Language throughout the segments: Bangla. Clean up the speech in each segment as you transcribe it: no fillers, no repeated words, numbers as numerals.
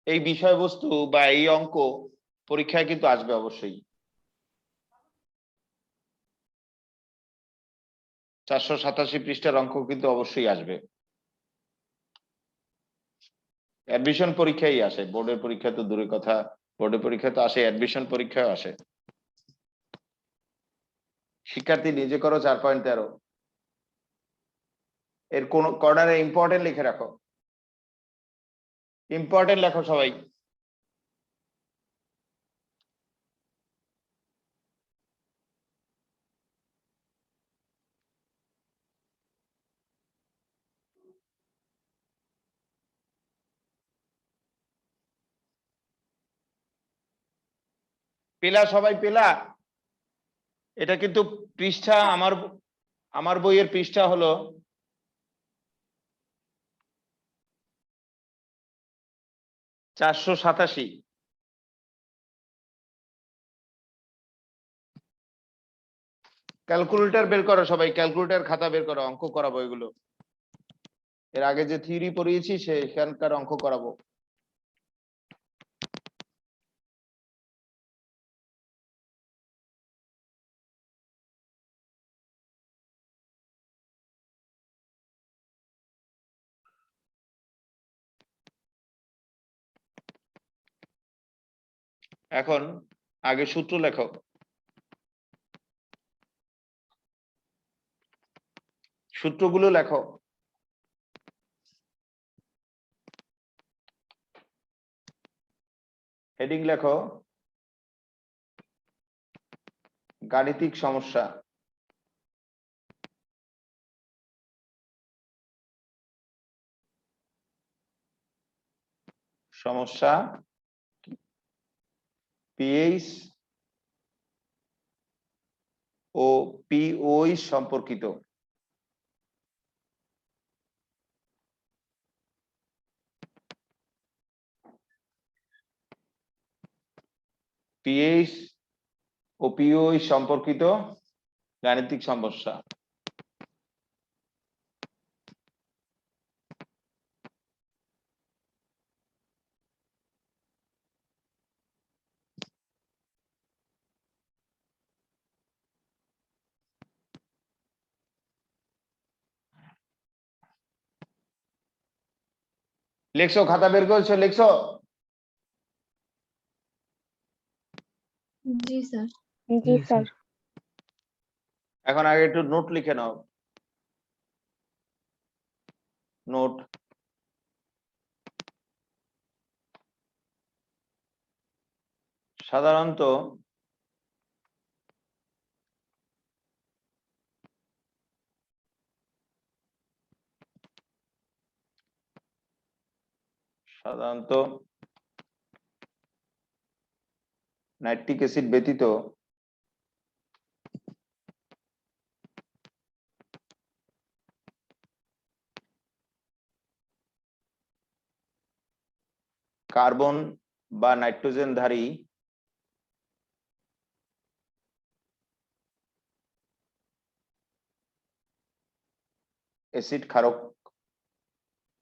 এই বিষয়বস্তু বা এই অঙ্ক পরীক্ষায় কিন্তু আসবে অবশ্যই। 487 পৃষ্ঠার অঙ্ক কিন্তু অবশ্যই আসবে। অ্যাডমিশন পরীক্ষায় আসে, বোর্ডের পরীক্ষা তো দূরের কথা, বোর্ডের পরীক্ষা তো আসে, অ্যাডমিশন পরীক্ষায় আসে। শিক্ষার্থী নিজে করো 4.13 এর কোন কর্নারে ইম্পর্টেন্ট লিখে রাখো, ইম্পর্টেন্ট লেখো সবাই। পেলা সবাই পেলা? এটা কিন্তু পৃষ্ঠা, আমার বইয়ের পৃষ্ঠা হলো 487। ক্যালকুলেটর বের করো সবাই, ক্যালকুলেটর খাতা বের করো, অঙ্ক করাবো এগুলো। এর আগে যে থিওরি পড়িয়েছি সেখানকার অঙ্ক করাবো। এখন আগে সূত্র লেখো, সূত্রগুলো লেখো। হেডিং লেখো গাণিতিক সমস্যা। সমস্যা পিএইচ ও পিওই সম্পর্কিত। পিএইচ ও পিওই সম্পর্কিত গাণিতিক সমস্যা। লিখছো? খাতা বের করেছো? লিখছো? জি স্যার। জি স্যার। এখন আগে একটু নোট লিখে নাও, নোট। সাধারণত নাইট্রিক অ্যাসিড ব্যতীত কার্বন বা নাইট্রোজেনধারী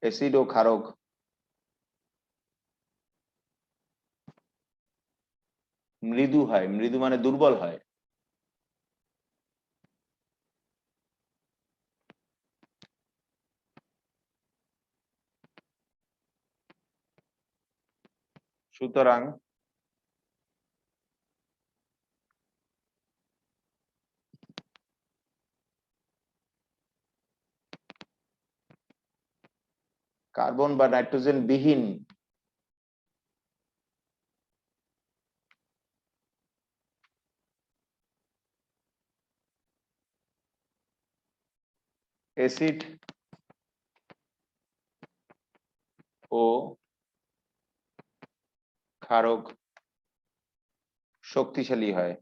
অ্যাসিড ও ক্ষারক মৃদু হয়। মৃদু মানে দুর্বল হয়। সুতরাং কার্বন বা নাইট্রোজেন বিহীন অ্যাসিড ও ক্ষারক শক্তিশালী হয়।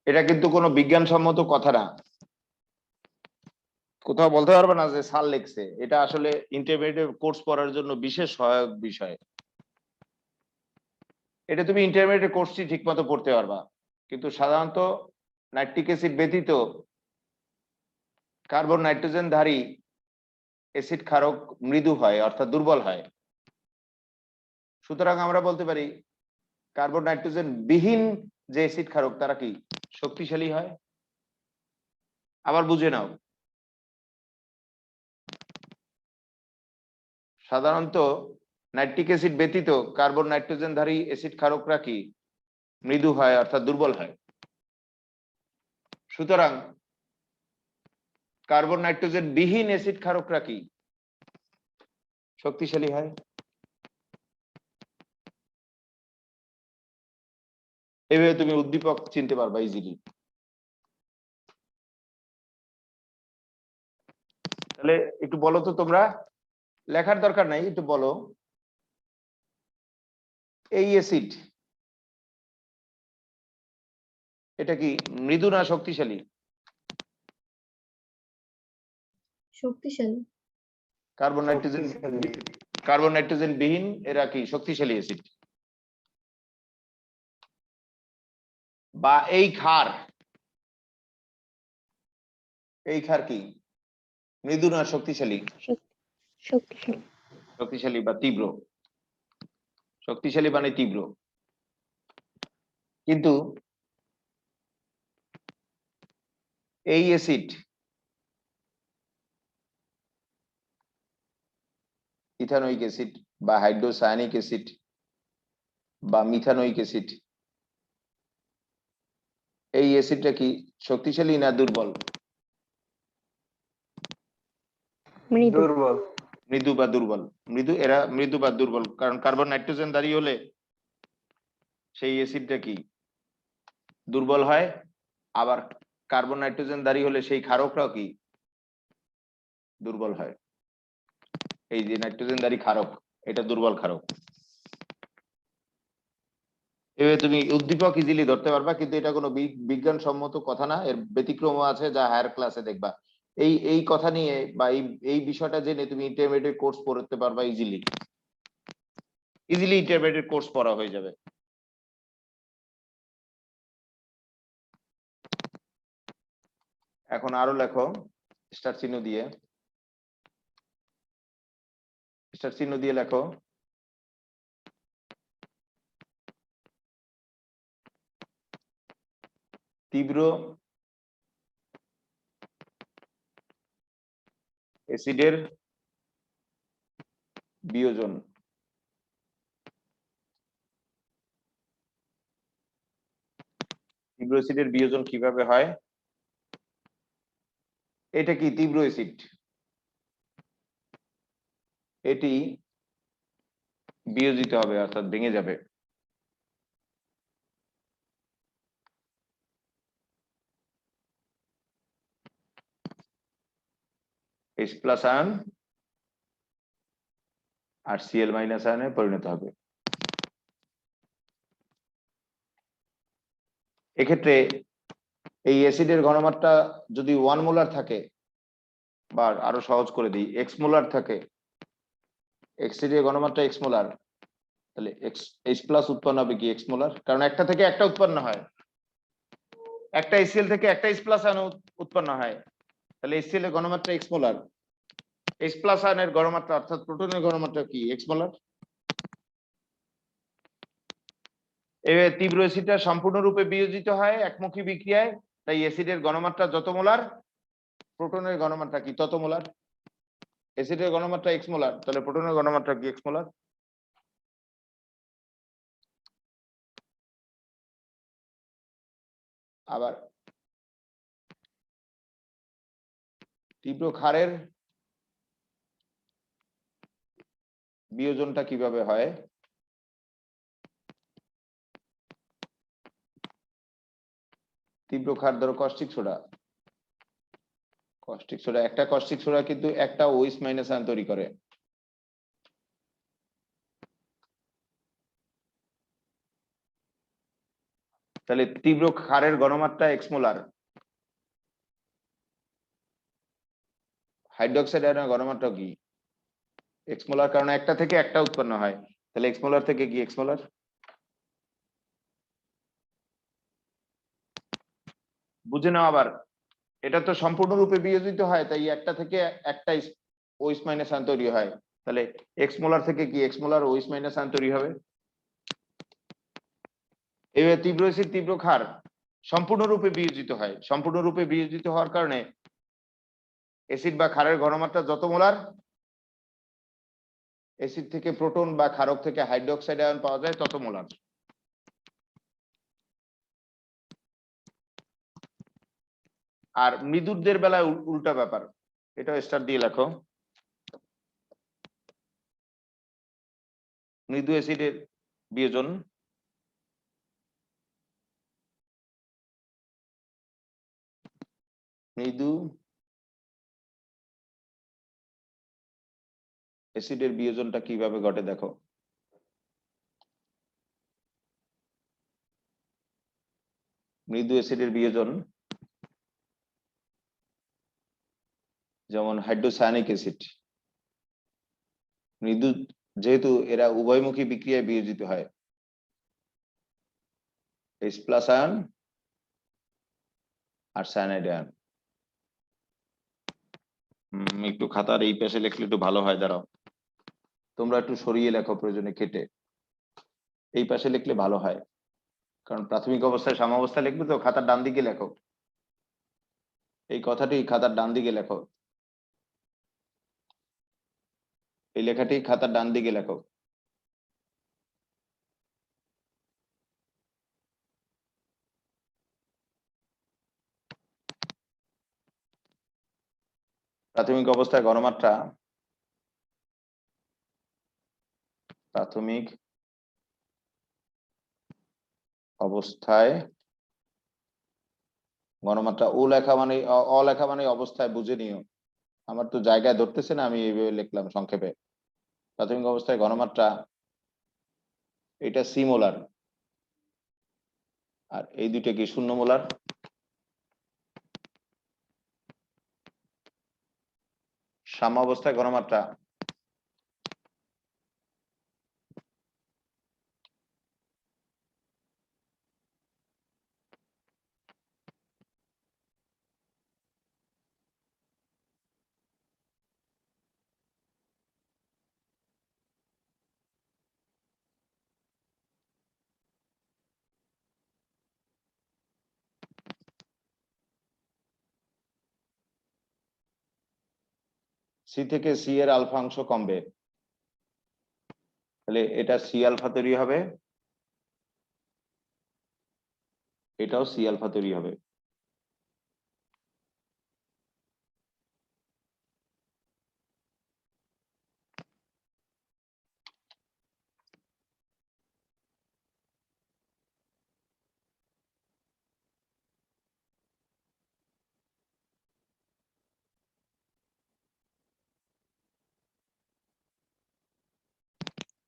এটা কিন্তু কোনো বিজ্ঞানসম্মত কথা না, কোথাও বলতে পারবে না যে স্যার লিখছে। এটা আসলে ইন্টারমিডিয়েট কোর্স পড়ার জন্য বিশেষ সহায়ক বিষয়। এটা তুমি ইন্টারমিডিয়েট কোর্সটি ঠিক মতো পড়তে পারবা, কিন্তু সাধারণত নাইট্রিক অ্যাসিড ব্যতীত কার্বন নাইট্রোজেন ধারী অ্যাসিড ক্ষারক মৃদু হয়, অর্থাৎ দুর্বল হয়। সুতরাং আমরা বলতে পারি কার্বন নাইট্রোজেন বিহীন যে অ্যাসিড ক্ষারক তারা কি শক্তিশালী হয়। আবার বুঝে নাও, সাধারণত নাইট্রিক অ্যাসিড ব্যতীত কার্বন নাইট্রোজেন ধারী অ্যাসিড ক্ষারকরা কি মৃদু হয়, অর্থাৎ দুর্বল হয়। সুতরাং কার্বন নাইট্রোজেন বিহীন অ্যাসিড ক্ষারকরা কি শক্তিশালী হয়। এভাবে তুমি উদ্দীপক চিনতে পারবা ইজিলি। তাহলে একটু বলো তো, তোমরা লেখার দরকার নাই, একটু বলো এই অ্যাসিড এটা কি মৃদু না শক্তিশালী? শক্তিশালী। কার্বন নাইট্রোজেন বিহীন এরা কি শক্তিশালী অ্যাসিড? বা এই ক্ষার কি মৃদু না শক্তিশালী? শক্তিশালী। শক্তিশালী বা তীব্র। শক্তিশালী মানে তীব্র। কিন্তু এই অ্যাসিড ইথানোয়িক অ্যাসিড বা হাইড্রোসায়ানিক অ্যাসিড বা মিথানোয়িক অ্যাসিড, এই অ্যাসিডটা কি শক্তিশালী না দুর্বল? দুর্বল। মৃদু বা দুর্বল। এরা মৃদু বা দুর্বল, কারণ কার্বন নাইট্রোজেন দাঁড়িয়ে হলে সেই অ্যাসিডটা কি দুর্বল হয়, আবার কার্বন নাইট্রোজেন দাঁড়িয়ে হলে সেই ক্ষারকরাও কি দুর্বল হয়। এই যে নাইট্রোজেন দাঁড়ি ক্ষারক, এটা দুর্বল ক্ষারক। এভাবে তুমি উদ্দীপক ইজিলি ধরতে পারবা, কিন্তু এটা কোনো বিজ্ঞানসম্মত কথা না, এর ব্যতিক্রম আছে যা হায়ার ক্লাসে দেখবা। এই কথা নিয়ে বা এই বিষয়টা জেনে তুমি ইন্টারমিডিয়েট কোর্স পড়তে পারবা ইজিলি ইন্টারমিডিয়েট কোর্স পড়া হয়ে যাবে। এখন আরো লেখো স্টার চিহ্ন দিয়ে লেখো তীব্র অ্যাসিডের বিয়োজন। তীব্র অ্যাসিডের বিয়োজন কিভাবে হয়? এটা কি তীব্র অ্যাসিড, এটি বিয়োজিত হবে, অর্থাৎ ভেঙে যাবে। H প্লাস আয়ন আর Cl মাইনাস আয়নে পরিণত হবে। এক্ষেত্রে এই অ্যাসিডের ঘনমাত্রা যদি 1 মোলার থাকে, বা আরো সহজ করে দিই এক্স মোলার থাকে, অ্যাসিডের ঘনমাত্রা এক্স মোলার, তাহলে H প্লাস উৎপন্ন হবে কি এক্স মোলার, কারণ একটা থেকে একটা উৎপন্ন হয়, একটা HCl থেকে একটা H প্লাস আয়ন উৎপন্ন হয়, তাহলে HCl এর ঘনমাত্রা এক্স মোলার। H প্লাস আয়নের ঘনমাত্রা অর্থাৎ প্রোটনের ঘনমাত্রা কি এক্স মোলার। এবার তীব্র অ্যাসিডটা সম্পূর্ণরূপে বিয়োজিত হয় একমুখী বিক্রিয়ায়, তাই অ্যাসিডের ঘনমাত্রা যত মোলার, প্রোটনের ঘনমাত্রা কি তত মোলার। অ্যাসিডের ঘনমাত্রা এক্স মোলার, তাহলে প্রোটনের ঘনমাত্রা কি এক্স মোলার। আবার তীব্র ক্ষারের বিয়োজনটা কিভাবে হয়? তীব্র ক্ষার ধরো কস্টিক সোডা, একটা কস্টিক সোডা কিন্তু একটা OH মাইনাস আয়ন তৈরি করে। তাহলে তীব্র ক্ষারের ঘনমাত্রা এক্স মোলার, হাইড্রোক্সাইড আয়নের ঘনমাত্রা কি এক্স মোলার, কারণ একটা থেকে একটা উৎপন্ন হয়, তাহলে এক্স মোলার থেকে কি এক্স মোলার। বুঝে নাও আবার, এটা তো সম্পূর্ণরূপে বিয়োজিত হয়, তাই একটা থেকে একটা ওইস মাইনাস আয়ন তৈরি হয়, তাহলে এক্স মোলার থেকে কি এক্স মোলার ওইস মাইনাস আয়ন তৈরি হবে। এইভাবে তীব্র অ্যাসিড তীব্র ক্ষার সম্পূর্ণরূপে বিয়োজিত হয়, সম্পূর্ণরূপে বিয়োজিত হওয়ার কারণে অ্যাসিড বা ক্ষারের ঘনমাত্রা যত মোলার, অ্যাসিড থেকে প্রোটন বা ক্ষারক থেকে হাইড্রোক্সাইড আয়ন পাওয়া যায় তত মোলার। আর মৃদুদের বেলায় উল্টা ব্যাপার, এটা স্টার দিয়ে লেখো। মৃদু অ্যাসিডের বিয়োজন মৃদু অ্যাসিডের বিয়োজনটা কিভাবে ঘটে দেখো। মৃদু অ্যাসিডের বিয়োজন যেমন হাইড্রোসায়ানিক অ্যাসিড, মৃদু যেহেতু এরা উভয়মুখী বিক্রিয়ায় বিয়োজিত হয়, H প্লাস আয়ন আর সায়ানাইড আয়ন। একটু খাতার এই পাশে লিখলে একটু ভালো হয়, দাঁড়াও তোমরা একটু সরিয়ে লেখো, প্রয়োজনে কেটে এই পাশে লিখলে ভালো হয়, কারণ প্রাথমিক অবস্থায় সাম্যাবস্থা লিখবে তো, খাতার ডান দিকে লেখো, এই কথাটি খাতার ডান দিকে লেখো, এই লেখাটি খাতার ডান দিকে লেখো। প্রাথমিক অবস্থায় ঘনমাত্রা, প্রাথমিক অবস্থায় ঘনমাত্রা ও লেখা মানে অলেখা মানে অবস্থায় বুঝে নিও, আমার তো জায়গায় ধরতেছে না, আমি এইভাবে লিখলাম সংক্ষেপে। প্রাথমিক অবস্থায় ঘনমাত্রা এটা সি মোলার, আর এই দুইটা কি শূন্য মোলার। সাম্যাবস্থায় ঘনমাত্রা সি থেকে সি এর আলফা অংশ কমবে, তাহলে এটা সি আলফা তৈরি হবে, এটাও সি আলফা তৈরি হবে।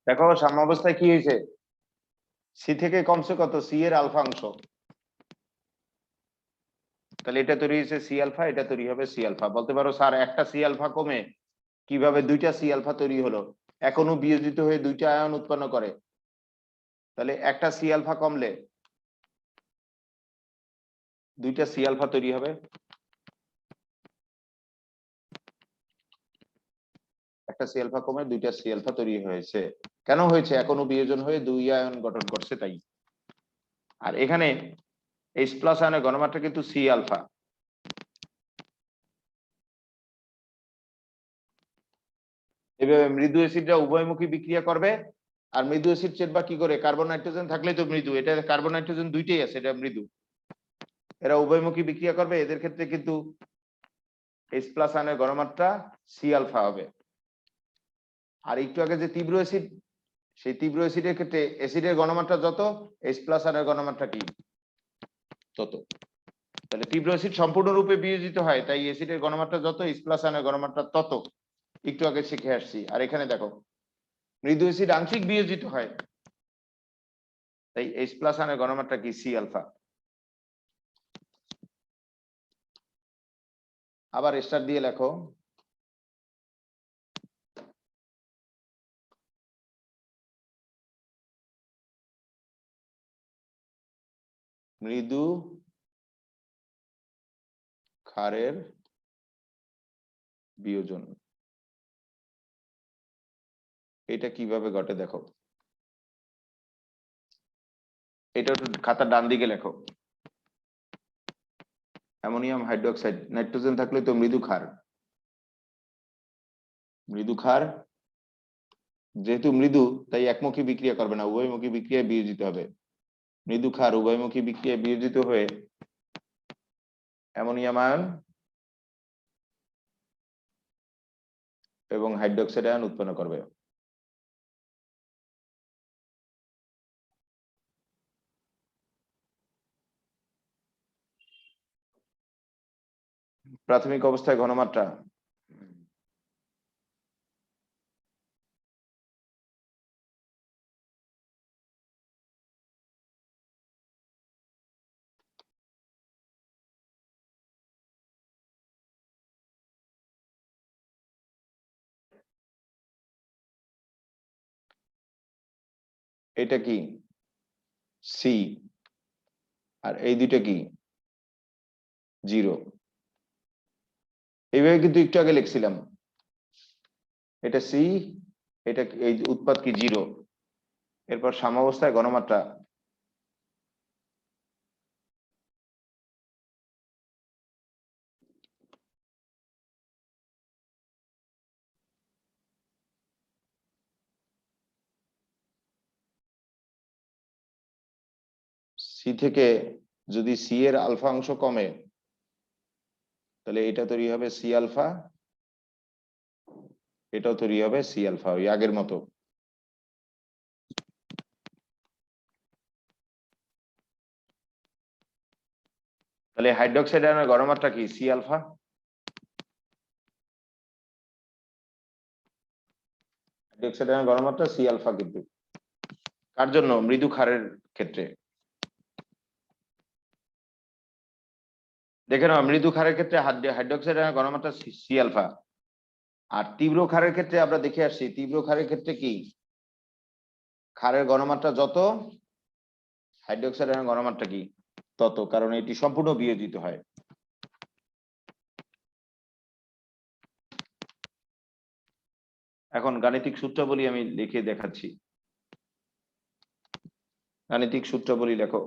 দেখো সাম্যাবস্থায় কি হয়েছে, সি থেকে কমছে কত, সি এর আলফা অংশ, তাহলে এটা তৈরি হয়েছে সি আলফা, এটা তৈরি হবে সি আলফা। বলতে পারো স্যার একটা সি আলফা কমে কিভাবে দুইটা সি আলফা তৈরি হলো, এখনো বিয়োজিত হয়ে দুইটা আয়ন উৎপন্ন করে, তাহলে একটা সি আলফা কমলে দুইটা সি আলফা তৈরি হবে, একটা সি আলফা কমে দুইটা সি আলফা তৈরি হয়েছে, কেন হয়েছে, এখনো বিয়োজন হয়ে দুই আয়ন গঠন করছে তাই। আর এখানে H প্লাস আয়নের ঘনমাত্রা কিন্তু সি আলফা, এভাবে মৃদু অ্যাসিডরা উভয়মুখী বিক্রিয়া করবে। আর মৃদু অ্যাসিড চেতবা কি করে, কার্বন নাইট্রোজেন থাকলেই তো মৃদু, এটা কার্বন নাইট্রোজেন দুইটাই আছে, এটা মৃদু, এরা উভয়মুখী বিক্রিয়া করবে, এদের ক্ষেত্রে কিন্তু H প্লাস আয়নের ঘনমাত্রা সি আলফা হবে। আর একটু আগে যে তীব্র অ্যাসিড, সেই তীব্র অ্যাসিডের ক্ষেত্রে অ্যাসিডের ঘনমাত্রা যত, H প্লাস আয়নের ঘনমাত্রা কি তত, তাহলে তীব্র অ্যাসিড সম্পূর্ণরূপে বিয়োজিত হয়, তাই অ্যাসিডের ঘনমাত্রা যত, H প্লাস আয়নের ঘনমাত্রা তত, একটু আগে শিখে আসছি। আর এখানে দেখো মৃদু অ্যাসিড আংশিক বিয়োজিত হয়, তাই H প্লাস আয়নের ঘনমাত্রা কি সি আলফা। আবার স্টার দিয়ে লেখো মৃদু ক্ষারের বিয়োজন। এটা কিভাবে ঘটে দেখো, এটা একটু খাতার ডান দিকে লেখো। অ্যামোনিয়াম হাইড্রোক্সাইড, নাইট্রোজেন থাকলে তো মৃদু ক্ষার। মৃদু ক্ষার যেহেতু মৃদু তাই একমুখী বিক্রিয়া করবে না, উভয়মুখী বিক্রিয়ায় বিয়োজিত হবে। মৃদু ক্ষার উভয়মুখী বিক্রিয়ায় বিয়োজিত হয়ে অ্যামোনিয়াম আয়ন এবং হাইড্রোক্সাইড আয়ন উৎপন্ন করবে। প্রাথমিক অবস্থায় ঘনমাত্রা এটা কি সি, আর এই দুইটা কি জিরো। এইভাবে কিন্তু একটু আগে লিখছিলাম, এটা সি, এটা এই উৎপাদ কি জিরো। এরপর সাম্যাবস্থায় ঘনমাত্রা সি থেকে যদি সি এর আলফা অংশ কমে তাহলে এটা তৈরি হবে সি আলফা, এটাও তৈরি হবে সি আলফা, ওই আগের মতো। তাহলে হাইড্রোক্সাইড আয়নের ঘনমাত্রা কি সি আলফা। হাইড্রোক্সাইড আয়নের ঘনমাত্রা সি আলফা, কিন্তু কার জন্য? মৃদু ক্ষারের ক্ষেত্রে। দেখে নাও, মৃদু ক্ষারের ক্ষেত্রে হাইড্রোক্সাইড আয়নের ঘনমাত্রা সি আলফা। আর তীব্র ক্ষারের ক্ষেত্রে আমরা দেখে আসছি, তীব্র ক্ষারের ক্ষেত্রে কি ক্ষারের ঘনমাত্রা যত হাইড্রোক্সাইড আয়নের ঘনমাত্রা কি তত, কারণ এটি সম্পূর্ণ বিয়োজিত হয়। এখন গাণিতিক সূত্রাবলী আমি লিখে দেখাচ্ছি। গাণিতিক সূত্রাবলী লেখো।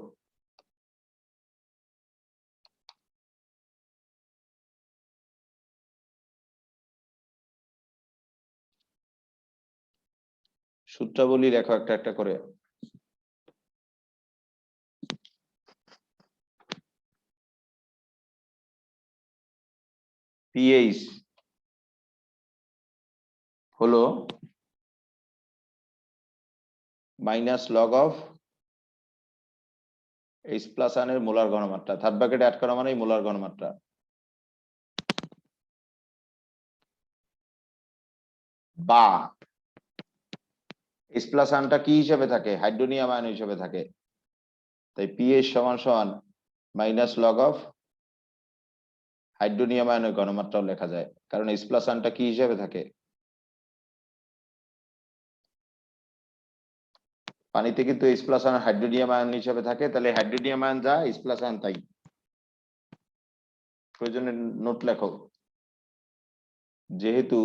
সূত্রাবলী লেখো একটা একটা করে। পিএইচ হলো minus log of H plus আয়নের মোলার ঘনমাত্রা। থার্ড ব্র্যাকেটে অ্যাড করা মানে মোলার ঘনমাত্রা, বা এইচ প্লাস আয়নটা কি হিসেবে থাকে? হাইড্রোনিয়াম আয়ন হিসেবে থাকে। তাই পিএইচ সমান সমান মাইনাস লগ অফ হাইড্রোনিয়াম আয়নের ঘনমাত্রাও লেখা যায়, কারণ এইচ প্লাস আয়নটা কি হিসেবে থাকে? পানিতে কিন্তু H plus ion hydronium ion হিসেবে থাকে, তাহলে হাইড্রোনিয়াম আয়ন যা এইচ প্লাস আয়ন তাই। প্রয়োজনে নোট লেখো, যেহেতু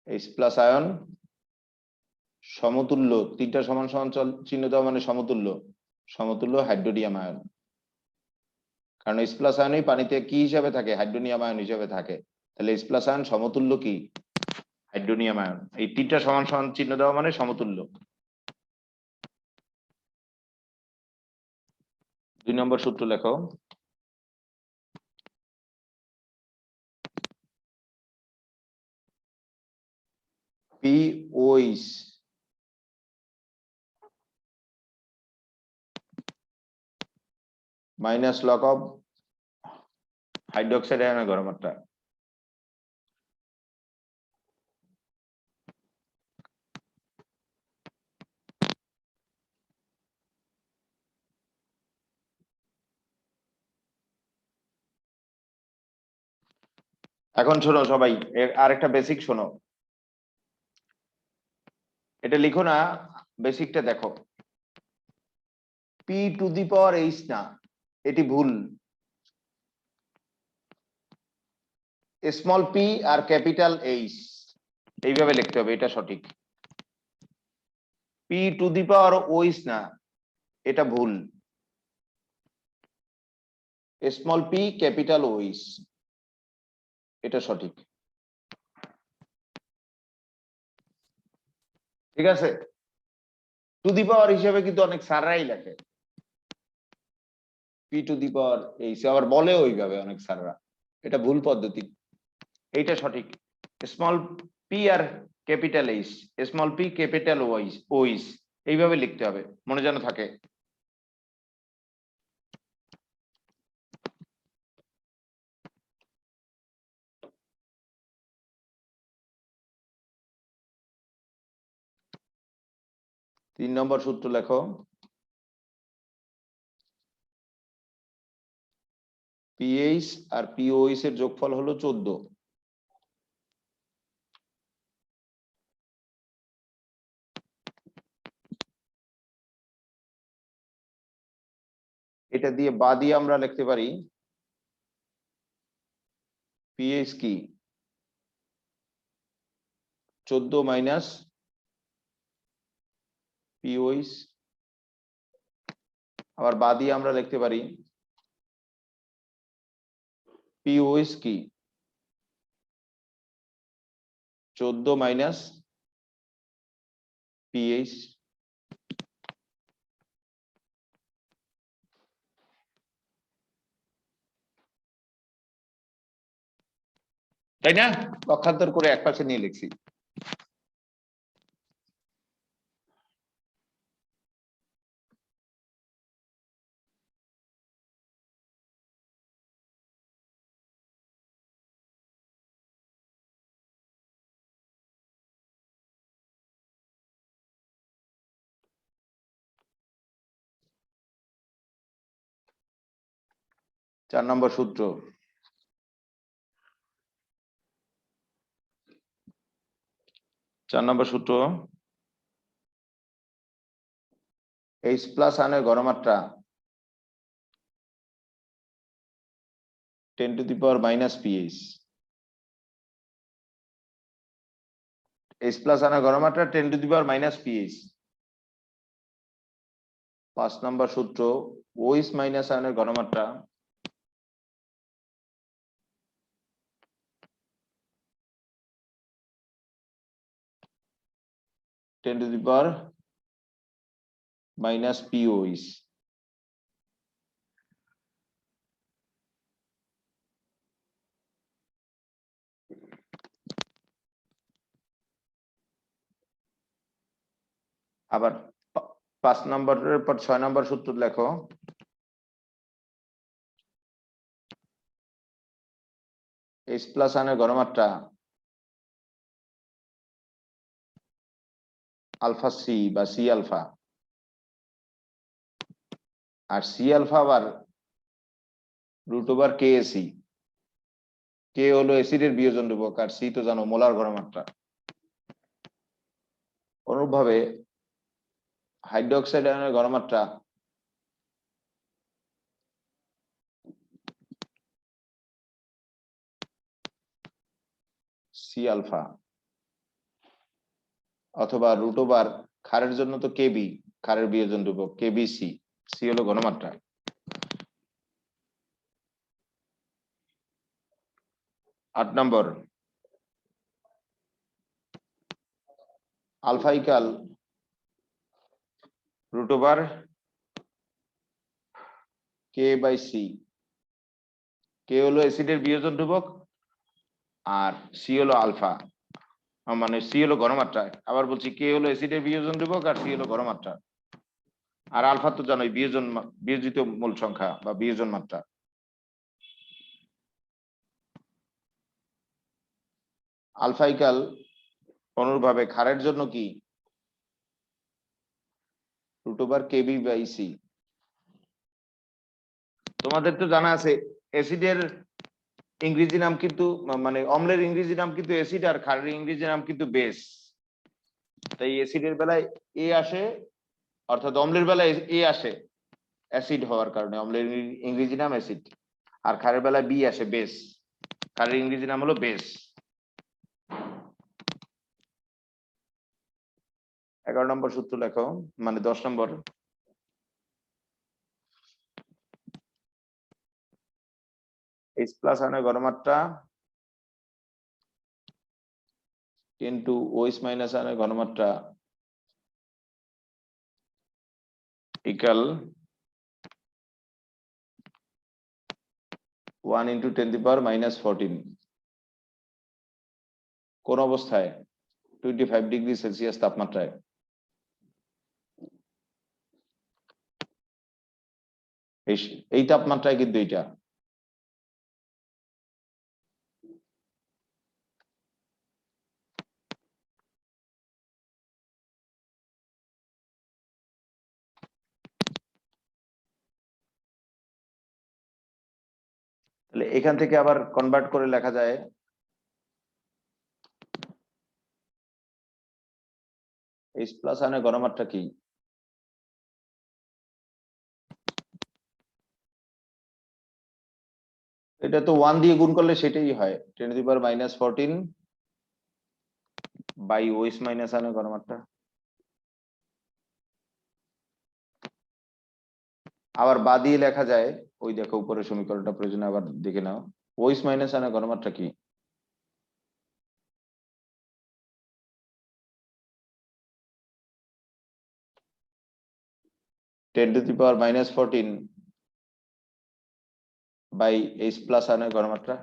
এইচ প্লাস আয়ন সমতুল্য, তিনটা সমান সমান চিহ্ন দেওয়া মানে সমতুল্য, সমতুল্য হাইড্রোনিয়াম আয়ন। কারণ এইচ প্লাস আয়নই পানিতে কি হিসাবে থাকে? হাইড্রোনিয়াম আয়ন হিসেবে থাকে। তাহলে এইচ প্লাস আয়ন সমতুল্য কি হাইড্রোনিয়াম আয়ন। এই তিনটা সমান সমান চিহ্ন দেওয়া মানে সমতুল্য। 2 নম্বর সূত্র লেখো। পিওইচ মাইনাস লগ অফ হাইড্রোক্সাইড আয়নের ঘনমাত্রা। এখন শোনো সবাই, আরেকটা বেসিক শোনো, এটা লিখো না, বেসিকটা দেখো। P to the power H না, এটি ভুল। স্মল পি আর ক্যাপিটাল এইচ এইভাবে লিখতে হবে, এটা সঠিক। P to the power H না, এটা ভুল। স্মল পি ক্যাপিটাল ওইচ, এটা সঠিক। ঠিক আছে, টু দি পাওয়ার হিসেবে কিন্তু অনেক স্যাররাই লেখে P to the power H, আবার বলে ওইভাবে অনেক স্যাররা, এটা ভুল পদ্ধতি, এইটা সঠিক। স্মল পি আর capital H, small P capital H H এইভাবে লিখতে হবে, মনে যেন থাকে। তিন নম্বর সূত্র লেখো, পিএইচ আর পিওইচ এর যোগফল হলো 14। এটা দিয়ে বা দিয়ে আমরা লিখতে পারি পিএইচ কি 14 মাইনাস পিওইচ, আবার বা দিয়ে আমরা লিখতে পারি পিওইচ কি 14 মাইনাস পিএইচ। তাই না, পক্ষান্তর করে একপাশে নিয়ে লিখছি। চার নম্বর সূত্র, এইচ প্লাস আয়নের ঘনমাত্রা 10 two the power minus pH. H plus আয়নের ঘনমাত্রা 10 two the power minus pH. 5 নম্বর সূত্র, ওইচ মাইনাস আয়নের ঘনমাত্রা 10 টু দি পাওয়ার মাইনাস পিওইচ। আবার 5 নম্বরের পর 6 নম্বর সূত্র লেখো, এইচ প্লাস আয়নের ঘনমাত্রা আলফা সি বা সি আলফা, আর সি আলফা আবার রুট ওভার কে এসি। কে হলো অ্যাসিডের বিয়োজন ধ্রুবক, আর সি তো জানো মোলার ঘনমাত্রা। অনুরূপভাবে হাইড্রোক্সাইড আয়নের ঘনমাত্রা সি আলফা, অথবা রুট ওভার ক্ষারের জন্য তো কেবি, ক্ষারের বিয়োজন ধ্রুবক কেবিসি, সি হলো ঘনমাত্রা। 8 নম্বর, alpha equal root over K by C. K হলো অ্যাসিডের বিয়োজন ধ্রুবক, আর সি হলো আলফা, মানে সি হলো ঘনমাত্রা। আবার বলছি, কে হলো অ্যাসিডের বিয়োজন ধ্রুবক আর সি হলো ঘনমাত্রা, আর আলফা তো জানোই বিয়োজিত মূল সংখ্যা বা বিয়োজন মাত্রা। আলফা ইকাল অনুরূপভাবে ক্ষারের জন্য কি root over KB by C. তোমাদের তো জানা আছে অ্যাসিডের ইংরেজি নাম কিন্তু মানে অম্লের ইংরেজি নাম কিন্তু অ্যাসিড আর ক্ষারের ইংরেজি নাম কিন্তু বেস। তাই অ্যাসিডের বেলায় এ আসে, অর্থাৎ অম্লের বেলায় এ আসে অ্যাসিড হওয়ার কারণে, অম্লের ইংরেজি নাম অ্যাসিড। আর ক্ষারের বেলায় বি আসে বেস, ক্ষারের ইংরেজি নাম হলো বেস। 11 নম্বর সূত্র লেখো, মানে 10 নম্বর। H প্লাস আয়নের ঘনমাত্রা ইন্টু OH মাইনাস আয়নের ঘনমাত্রা ইকুয়াল 1 × 10⁻⁻14। কোন অবস্থায়? 25 ডিগ্রি সেলসিয়াস তাপমাত্রায়। এই তাপমাত্রায় কিন্তু এইটা। তাহলে এখান থেকে আবার কনভার্ট করে লেখা যায় H প্লাস আয়নের ঘনমাত্রা কি? এটা তো 1 দিয়ে গুণ করলে সেটাই হয়, 10⁻⁻14 বাই OH মাইনাস আয়নের ঘনমাত্রা। আবার বা দিয়ে লেখা যায়, ওই দেখো উপরের সমীকরণটা প্রয়োজনে আবার দেখে নাও। OH মাইনাস আয়নের ঘনমাত্রা কি? (10⁻⁻14 বাই H প্লাস আয়নের ঘনমাত্রা।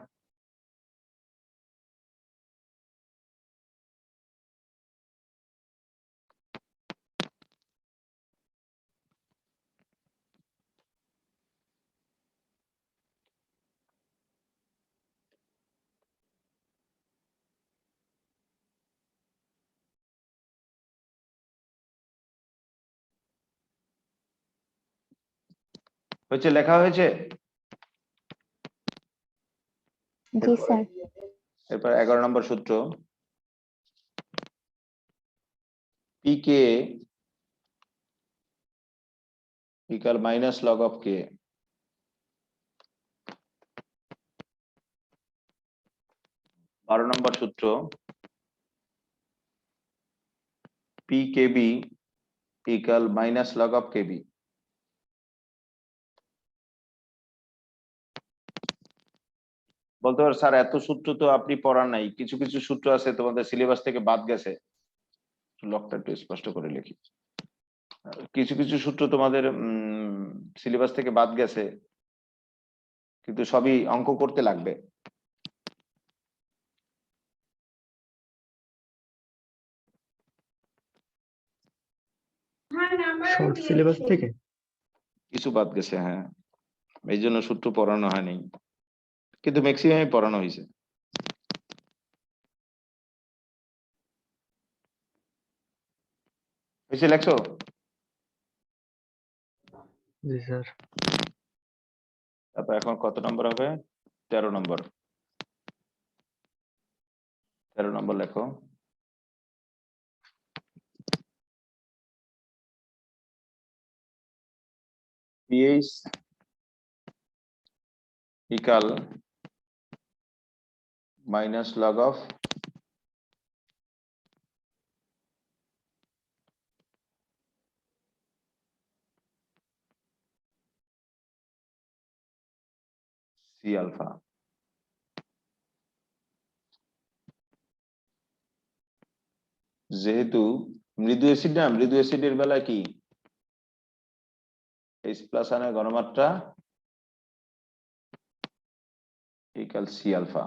হচ্ছে, লেখা হয়েছে। জি স্যার। এরপর 11 নম্বর সূত্র, pK equal minus log of K. 12 নম্বর সূত্র, pKb equal minus log of Kb. বলতে পারো স্যার এত সূত্র তো আপনি পড়ার নাই, কিছু কিছু সূত্র আছে তোমাদের সিলেবাস থেকে বাদ গেছে। লকটা একটু স্পষ্ট করে লিখি। কিছু কিছু সূত্র তোমাদের সিলেবাস থেকে বাদ গেছে, কিন্তু সবই অঙ্ক করতে লাগবে। শর্ট সিলেবাস থেকে কিছু বাদ গেছে, হ্যাঁ, এই জন্য সূত্র পড়ানো হয়নি, কিন্তু ম্যাক্সিমামই পড়ানো হয়েছে। হয়েছে, লেখছো? জি স্যার। তারপর এখন কত নম্বর হবে? 13 নম্বর। 13 নম্বর লেখো, pH equal minus log of C alpha. যেহেতু মৃদু অ্যাসিড না, মৃদু অ্যাসিডের বেলায় কি H প্লাস আয়নের ঘনমাত্রা ইকুয়াল সি আলফা।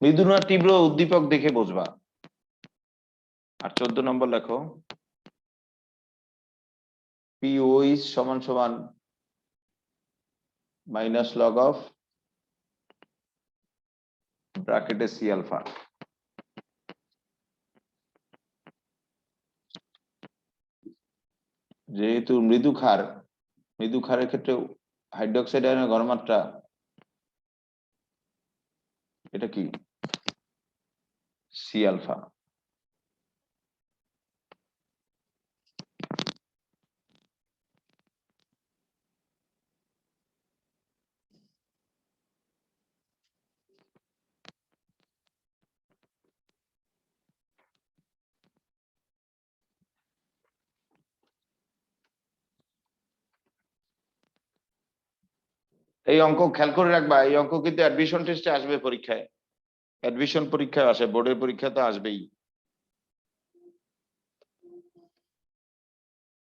মৃদু না তীব্র উদ্দীপক দেখে বুঝবা। আর 14 নম্বর লেখো, POH সমান সমান মাইনাস লগ অফ ব্র্যাকেটে সি আলফা। যেহেতু মৃদু ক্ষার, মৃদু ক্ষারের ক্ষেত্রে হাইড্রোক্সাইড আয়নের ঘনমাত্রা এটা কি সি আলফা। এই অঙ্ক খেয়াল করে রাখবা, এই অঙ্ক কিন্তু অ্যাডমিশন টেস্টে আসবে পরীক্ষায়, অ্যাডমিশন পরীক্ষায় আসে, বোর্ডের পরীক্ষা তো আসবেই।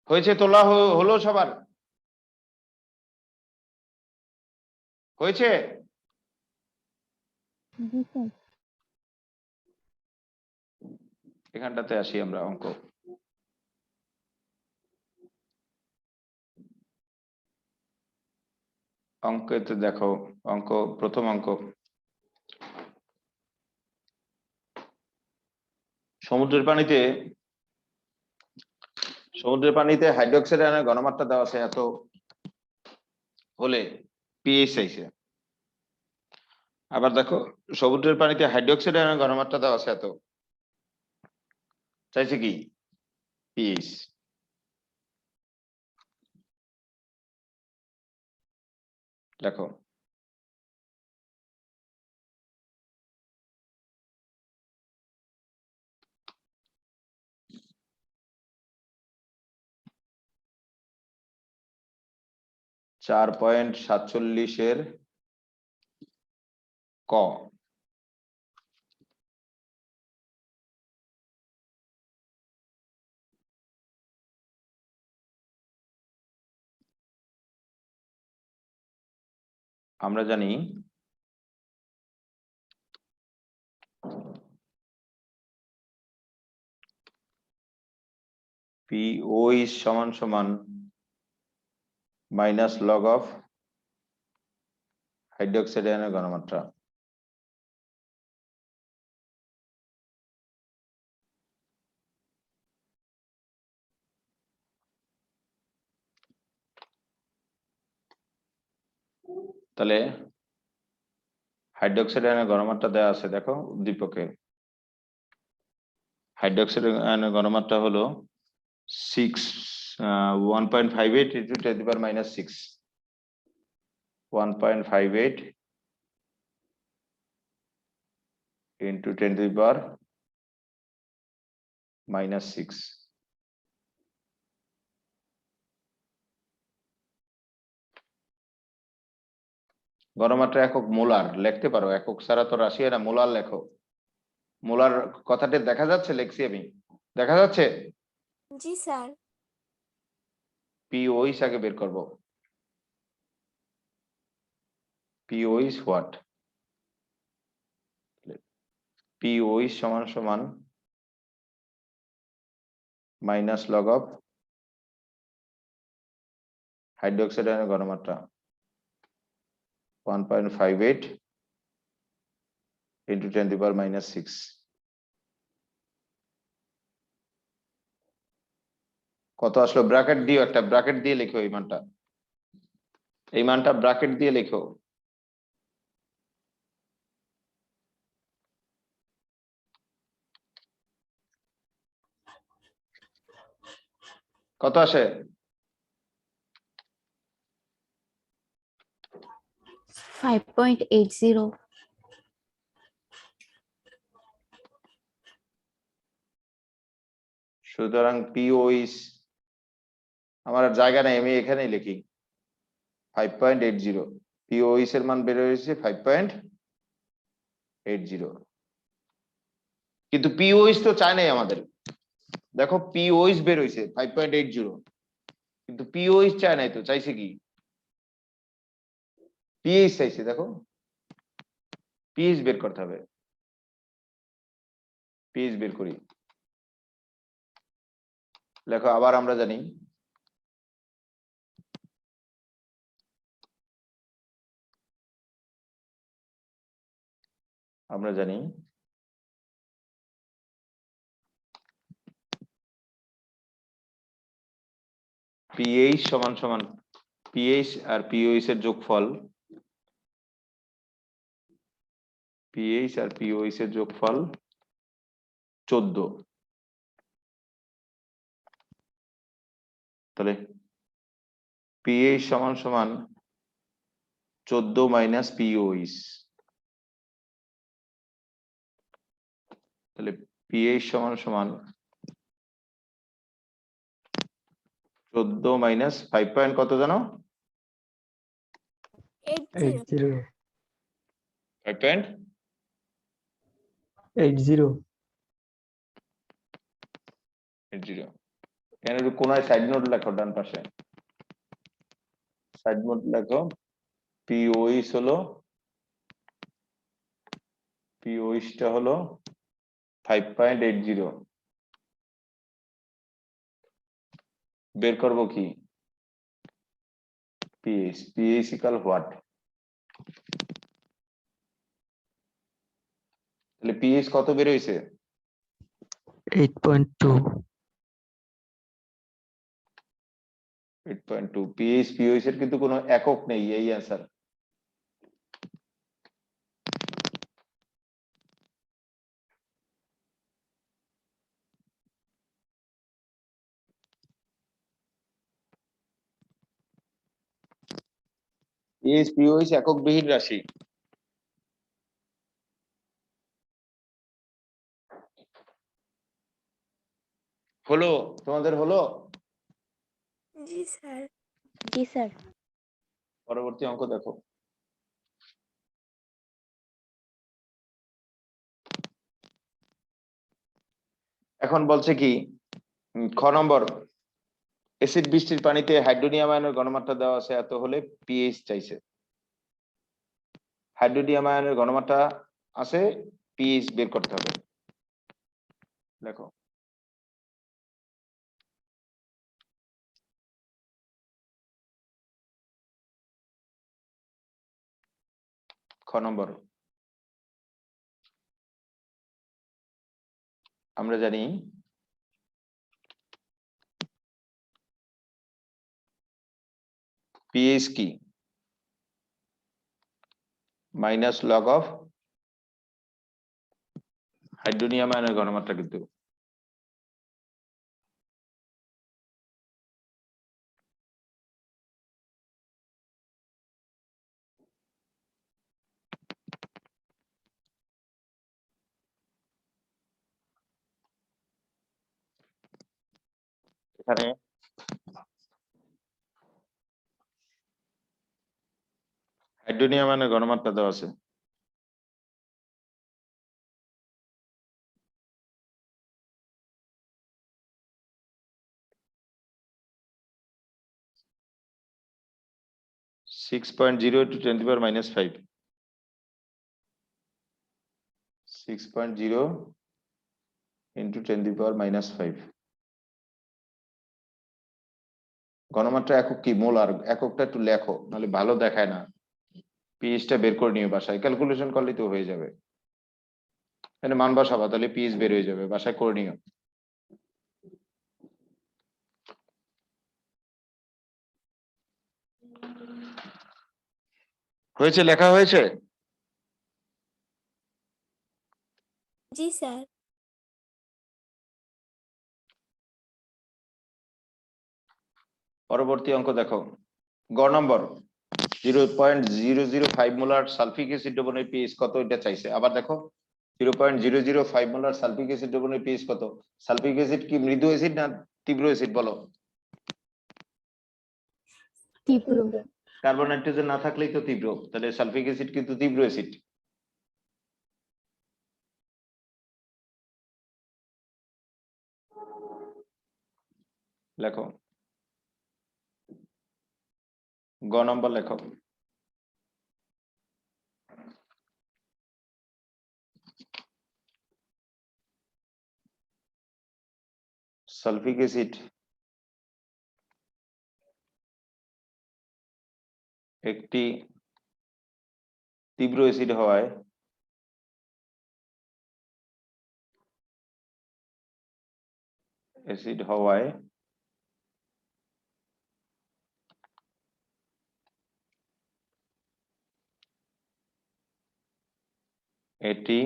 হয়েছে, তোলা হলো সবার? হয়েছে? জি স্যার। এখানটাতে আসি আমরা অঙ্ক। অঙ্কেতে দেখো, অঙ্ক প্রথম অঙ্ক, সমুদ্রের পানিতে হাইড্রোক্সাইড আয়নের ঘনমাত্রা দেওয়া আছে এত হলে পিএইচ চাইছে। আবার দেখো সমুদ্রের পানিতে হাইড্রোক্সাইড আয়নের ঘনমাত্রা দেওয়া আছে এত, চাইছে কি পিএইচ। দেখো (4.47) ক। আমরা জানি PO is সমান সমান মাইনাস লগ অফ হাইড্রোক্সাইড আয়নের ঘনমাত্রা। তাহলে হাইড্রোক্সাইড আয়নের ঘনমাত্রা দেওয়া আছে, দেখো উদ্দীপকে হাইড্রোক্সাইড আয়নের ঘনমাত্রা হলো 1.58 into 10 to the power minus 6, 1.58 into 10 to the power minus 6। ঘনমাত্রা একক মোলার লিখতে পারো, একক ছাড়া তো রাশি না, মোলার লেখো। মোলার কথাটা দেখা যাচ্ছে, লিখছি আমি, দেখা যাচ্ছে? জি স্যার। PO is আগে বের করব। PO is what? PO is সমান সমান মাইনাস লগ অফ হাইড্রোক্সাইড আয়নের ঘনমাত্রা 1.58 into 10 to the power minus 6। কত আসলো? ব্র্যাকেট দিও, একটা ব্র্যাকেট দিয়ে লিখো এই মানটা, এই মানটা ব্র্যাকেট দিয়ে লিখো। কত আসে? 5.80। সুতরাং PO is, আমার আর জায়গা নেই, আমি এখানেই লিখি 5.80। PO is এর মান বের হয়েছে 5.80, কিন্তু PO is তো চাই নাই আমাদের। দেখো PO is বের হয়েছে 5.80, কিন্তু PO is চাই নাই, তো চাইছে কি PH চাইছে। দেখো PH বের করতে হবে, PH বের করি। দেখো আবার আমরা জানি PH সমান সমান পিএইচ আর পিওএইচ এর যোগফল, পিএইচ আর পিওএইচ এর যোগফল 14। তাহলে পিএইচ সমান সমান 14 মাইনাস পিওএইচ। তাহলে পিএইচ সমান সমান 14 মাইনাস 5 পয়েন্ট কত জানো? 80 5 পয়েন্ট 80 80। এখানে একটু কোনায় সাইড নোট লেখো, ডান পাশে সাইড নোট লেখো। পিওএইচ হলো, পিওএইচটা হলো 5.80। বের করব কি? পিএইচ। PH equal what? তাহলে পিএইচ কত বের হইছে? 8.2 8.2। পিএইচ পিওএইচ এর কিন্তু কোনো একক নেই, এই অ্যান্সার। পিএইচ পিওএইচ একক বিহীন রাশি। হলো? তোমাদের হলো? জি স্যার। জি স্যার। পরবর্তী অঙ্ক দেখো। এখন বলছে কি, খ নম্বর, অ্যাসিড বৃষ্টির পানিতে হাইড্রোনিয়াম আয়নের ঘনমাত্রা দেওয়া আছে এত হলে পিএইচ চাইছে। হাইড্রোনিয়াম আয়নের ঘনমাত্রা আছে, পিএইচ বের করতে হবে। দেখো খ নম্বর, আমরা জানি পিএইচ কি? মাইনাস লগ অফ হাইড্রোনিয়াম আয়নের ঘনমাত্রা কিন্তু। এখানে হাইড্রোনিয়াম আয়নের ঘনমাত্রা দেওয়া আছে। (6.0 × 10⁻⁵) 6.0 × 10⁻⁵। ঘনমাত্রা একক কি? মোলার। এককটা একটু লেখো, নাহলে ভালো দেখায় না। পিএইচটা বের করে নিও, বাসায় ক্যালকুলেশন করলে তো হয়ে যাবে। এখানে মান বসাবা, তাহলে পিএইচ বের হয়ে যাবে, বাসায় করে নিও। হয়েছে? লেখা হয়েছে? জি স্যার। পরবর্তী অঙ্ক দেখো। গ নম্বর, 0.005 মোলার সালফিক অ্যাসিড দ্রবণের পিএইচ কত, এটা চাইছে। আবার দেখো 0.005 মোলার সালফিক অ্যাসিড দ্রবণের পিএইচ কত? সালফিক অ্যাসিড কি মৃদু অ্যাসিড না তীব্র অ্যাসিড বলো? তীব্র। কার্বন নাইট্রোজেন না থাকলেই তো তীব্র, তাহলে সালফিক অ্যাসিড কিন্তু তীব্র অ্যাসিড। লেখো, গ নম্বর লেখো। সালফিক অ্যাসিড একটি তীব্র অ্যাসিড হওয়ায় এটি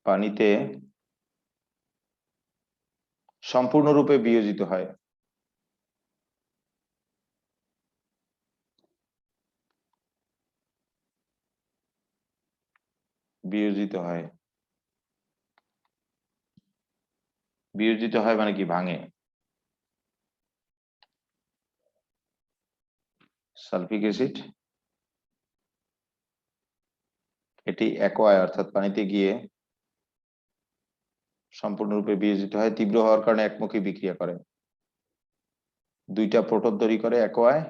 পানিতে সম্পূর্ণরূপে বিয়োজিত হয়। বিয়োজিত হয়, বিয়োজিত হয় মানে কি? ভাঙে। সালফিক অ্যাসিড এটি অ্যাকোয়া অর্থাৎ পানিতে গিয়ে সম্পূর্ণরূপে বিয়োজিত হয়। তীব্র হওয়ার কারণে একমুখী বিক্রিয়া করে, দুইটা প্রোটন তৈরি করে অ্যাকোয়ায়,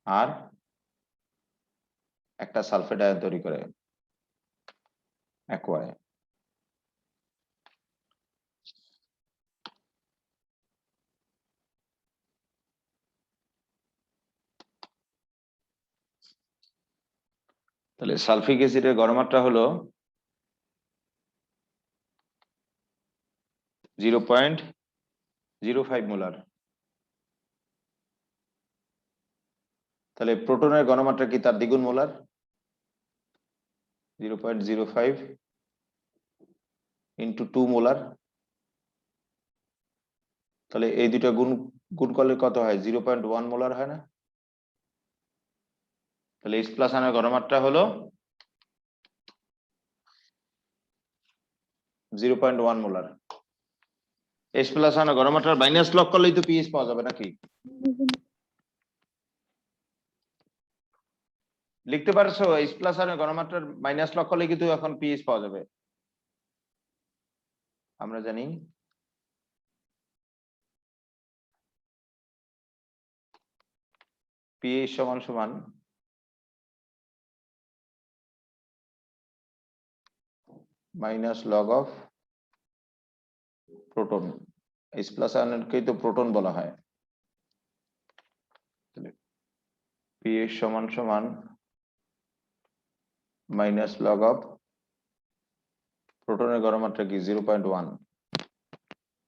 আর একটা সালফেট আয়ন তৈরি করে অ্যাকোয়ায়। তাহলে সালফিক অ্যাসিডের গড়মাত্রা হলো 0.05 মোলার। তাহলে প্রোটনের গণমাত্রা কি তার দ্বিগুণ মোলার? 0.05 into 2 molar. তাহলে এই দুটো গুণ করলে কত হয়? 0.1 মোলার হয় না? তাহলে H প্লাস আয়নের গণমাত্রা হলো 0.1 মোলার। H প্লাস আয়নের গণমাত্রার মাইনাস লক করলেই তো পিএইচ পাওয়া যাবে নাকি? লিখতে পারছো H প্লাস আয়নের গণমাত্রার মাইনাস লক করলে কিন্তু এখন পিএইচ পাওয়া যাবে। আমরা জানি পিএইচ সমান সমান minus log of proton. H plus আয়নকে তো প্রোটন বলা হয়। পিএইচ সমান সমান মাইনাস লগ অফ প্রোটনের গড়মাত্রা কি? 0.1।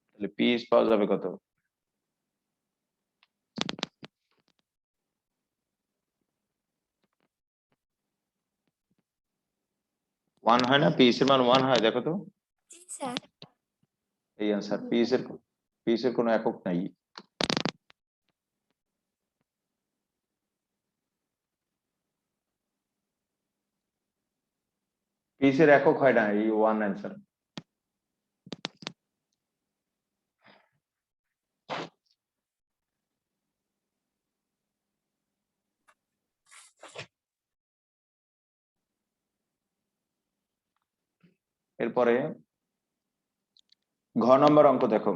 তাহলে পিএইচ পাওয়া যাবে কত? 1 হয় না? পিএইচ এর মান 1 হয়, দেখো তো। জি স্যার। এই आंसर। পিএইচ এর কোনো একক নাই। পিএইচ এর একক হয় না, এই 1 आंसर। এরপরে ঘ নম্বর অঙ্ক দেখো।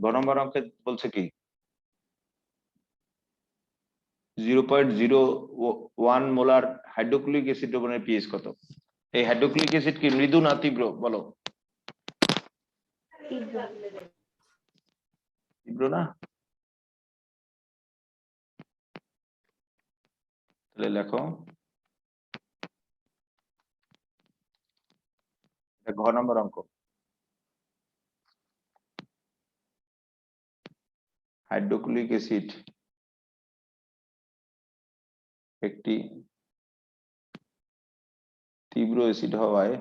ঘ নম্বর অঙ্কে বলছে কি 0.01 মোলার হাইড্রোক্লোরিক অ্যাসিড দ্রবণের পিএইচ কত? এই হাইড্রোক্লোরিক অ্যাসিড কি মৃদু না তীব্র? বলো। তীব্র না? তাহলে লেখো ঘ নম্বর অঙ্ক। হাইড্রোক্লোরিক অ্যাসিড একটি তীব্র অ্যাসিড হওয়ায়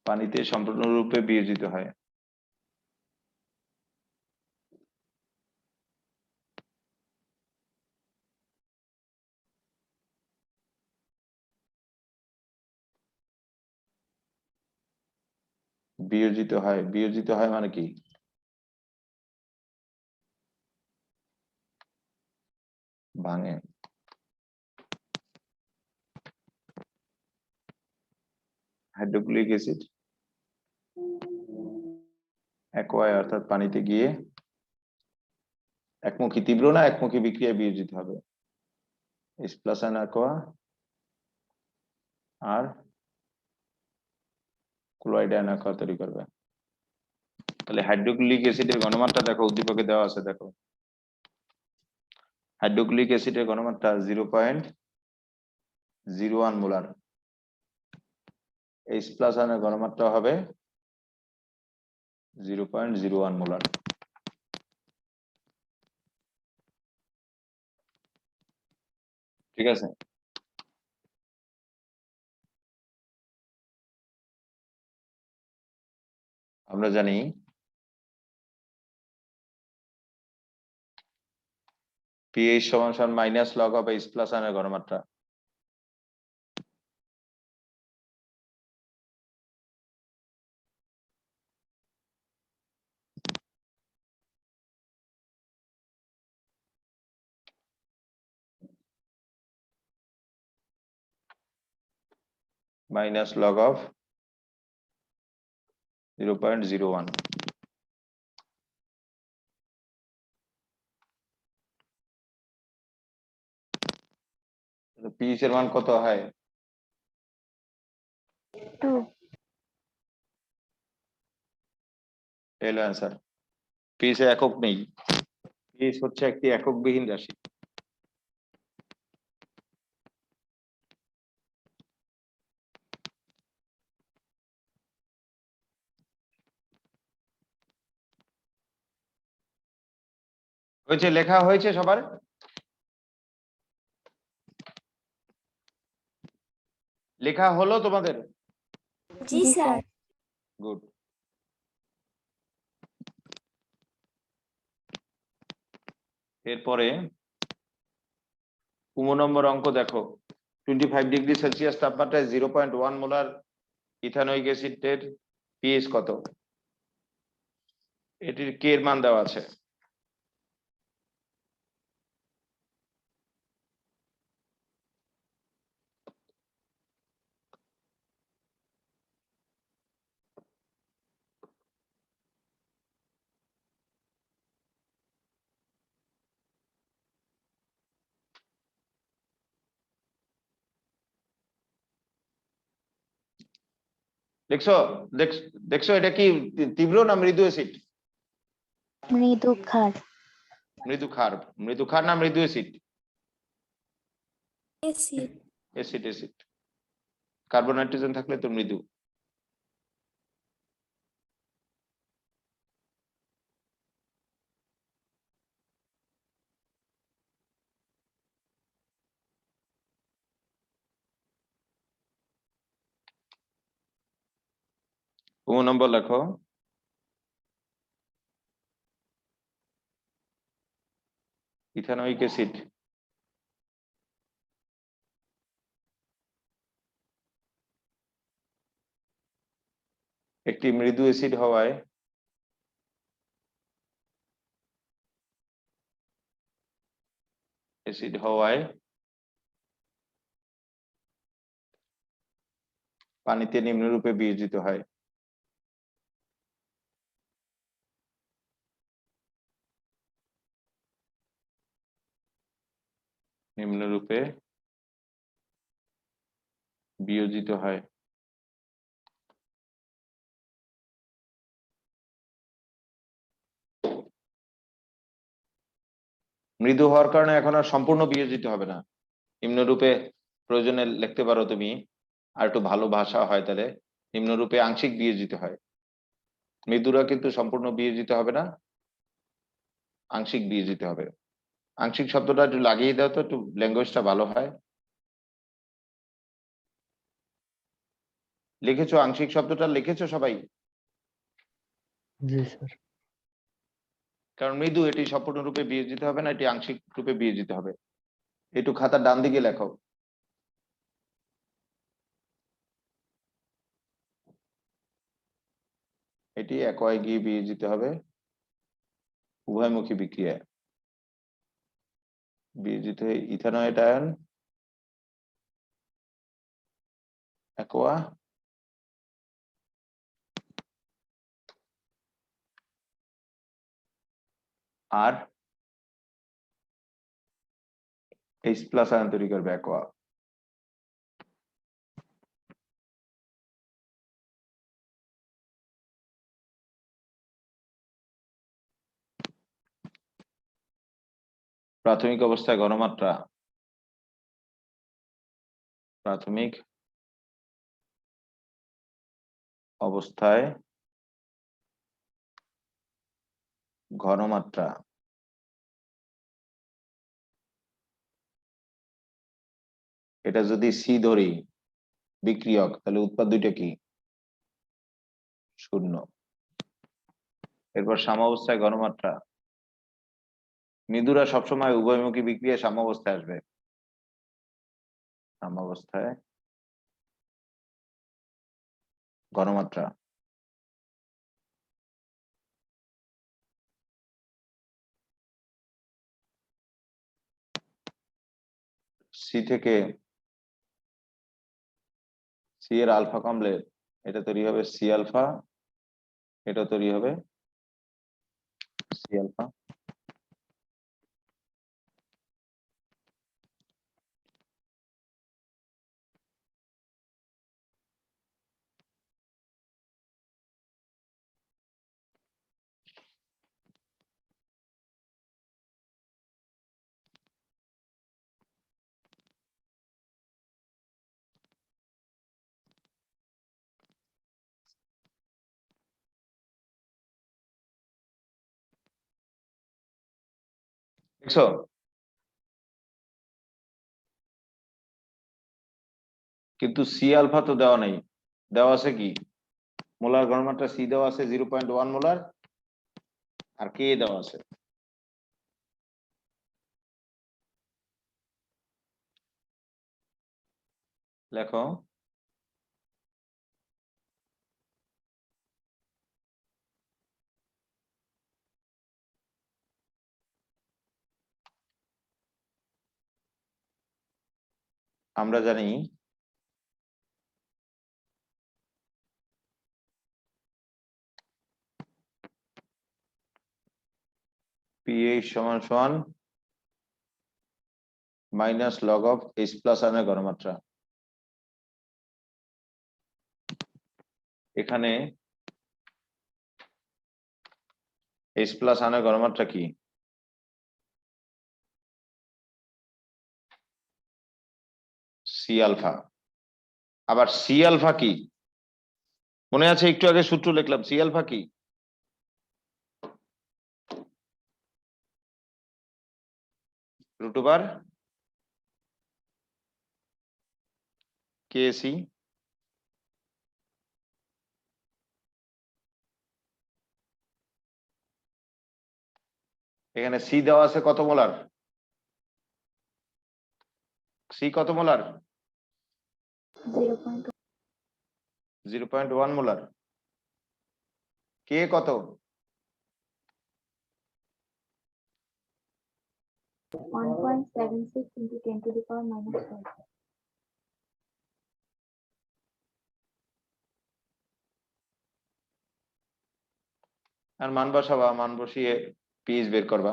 পানিতে সম্পূর্ণরূপে বিয়োজিত হয়। বিয়োজিত হয়, বিয়োজিত হয় মানে কি? ভাঙে। হাইড্রোক্লোরিক অ্যাসিড অ্যাকোয়ায় অর্থাৎ পানিতে গিয়ে একমুখী, তীব্র না একমুখী বিক্রিয়ায় বিয়োজিত হবে। H প্লাস আয়ন অ্যাকোয়া আর ক্লোরাইড আয়ন অ্যাকোয়া তৈরি করবে। তাহলে হাইড্রোক্লোরিক অ্যাসিডের ঘনমাত্রা দেখো, উদ্দীপকে দেওয়া আছে, দেখো। হাইড্রোক্লোরিক অ্যাসিডের ঘনমাত্রা 0.01 0.01 মোলার। H প্লাস আয়নের ঘনমাত্রা হবে 0.01 মোলার। ঠিক আছে, আমরা জানি pH সমান সমান minus log of H plus আয়নের ঘনমাত্রা। Minus log of 0.01। pH এর মান কত হয়? 2 এলো অ্যান্সার। pH এর একক নেই, pH হচ্ছে একটি এককবিহীন রাশি। হয়েছে, লেখা হয়েছে সবার? লেখা হলো তোমাদের? জি স্যার। গুড। এরপরে 15 নম্বর অঙ্ক দেখো। 25 ডিগ্রি সেলসিয়াস তাপমাত্রায় 0.1 মোলার ইথানোয়িক অ্যাসিডের pH কত? এটির কে এর মান দেওয়া আছে। দেখছো? দেখছো এটা কি তীব্র না মৃদু অ্যাসিড? মৃদু ক্ষার। মৃদু ক্ষার। মৃদু ক্ষার না মৃদু acid? Acid. Acid, acid. Carbon nitrogen থাকলে তো মৃদু। নম্বর লেখো। ইথানোয়িক অ্যাসিড একটি মৃদু অ্যাসিড হওয়ায় পানিতে নিম্নরূপে বিয়োজিত হয়। নিম্নরূপে বিয়োজিত হয়। মৃদু হওয়ার কারণে এখন আর সম্পূর্ণ বিয়োজিত হবে না। নিম্নরূপে প্রয়োজনে লিখতে পারো তুমি, আর একটু ভালো ভাষা হয় তাহলে নিম্নরূপে আংশিক বিয়োজিত হয়। মৃদুরা কিন্তু সম্পূর্ণ বিয়োজিত হবে না, আংশিক বিয়োজিত হবে। আংশিক শব্দটা একটু লাগিয়ে দাও তো, একটু ল্যাঙ্গুয়েজটা ভালো হয়। লিখেছো আংশিক শব্দটা? লিখেছো সবাই? জি স্যার। কারণ মৃদু এটি সম্পূর্ণরূপে বিয়োজিত হবে না, এটি আংশিক রূপে বিয়োজিত হবে। একটু খাতার ডান দিকে লেখো। এটি একয় গিয়ে বিয়োজিত হবে উভয়মুখী বিক্রিয়ায়। বিয়োজিত হয়ে ইথানয়েড আয়ন একোয়া আর H প্লাস আয়ন তৈরি করবে একোয়া। প্রাথমিক অবস্থায় ঘনমাত্রা প্রাথমিক অবস্থায় ঘনমাত্রা এটা যদি সি ধরি বিক্রিয়ক, তাহলে উৎপাদ দুইটা কি? শূন্য। এরপর সাম্যাবস্থায় ঘনমাত্রা, মৃদুরা সবসময় উভয়মুখী বিক্রিয়া সাম্যাবস্থায় আসবে। সাম্যাবস্থায় ঘনমাত্রা সি থেকে সি এর আলফা কমপ্লেক্স, এটা তৈরি হবে সি আলফা, এটা তৈরি হবে সি আলফা। দেখছো? কিন্তু সি আলফা তো দেওয়া নেই, দেওয়া আছে কি? মোলার ঘনমাত্রা সি দেওয়া আছে 0.1 মোলার, আর কে দেওয়া আছে। লেখো আমরা জানি পিএইচ সমান সমান minus log of H plus আয়নের ঘনমাত্রা। এখানে এইচ প্লাস আয়নের ঘনমাত্রা কি? C alpha. আবার সি আলফা কি মনে আছে? একটু আগে সূত্র লিখলাম, সি আলফা কি? √/, কেসি এখানে সি দেওয়া আছে কত মোলার? সি কত মোলার? 0.1 মোলার। কে কত? 1.76 into 10 to the power minus 5. আর মান বসাবা, মান বসিয়ে পিএইচ বের করবা।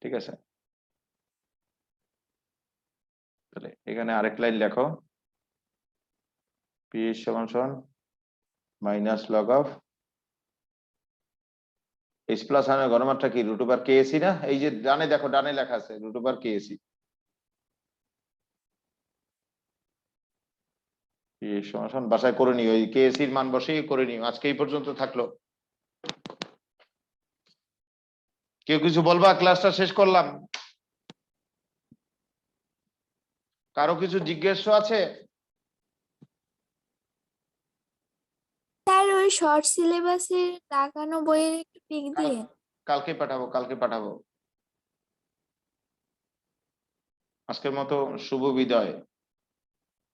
ঠিক আছে, তাহলে এখানে আরেক লাইন লেখো, পিএইচ সমান সমান minus log of H plus আয়নের ঘনমাত্রা কি? √/, কেএসি না? এই যে ডানে দেখো, ডানে লেখা আছে √/, কেএসি। পিএইচ সমান সমান বাসায় করে নিও, ওই কেএসি এর মান বসেই করে নিও। আজকে এই পর্যন্ত থাকলো। কেউ কিছু বলবা? ক্লাসটা শেষ করলাম। কারো কিছু জিজ্ঞেস আছে? স্যার ওই শর্ট সিলেবাসের লাগানো বইয়ের একটু পিক দিয়ে। কালকে পাঠাবো, কালকে পাঠাবো। আজকের মতো শুভ বিদায়।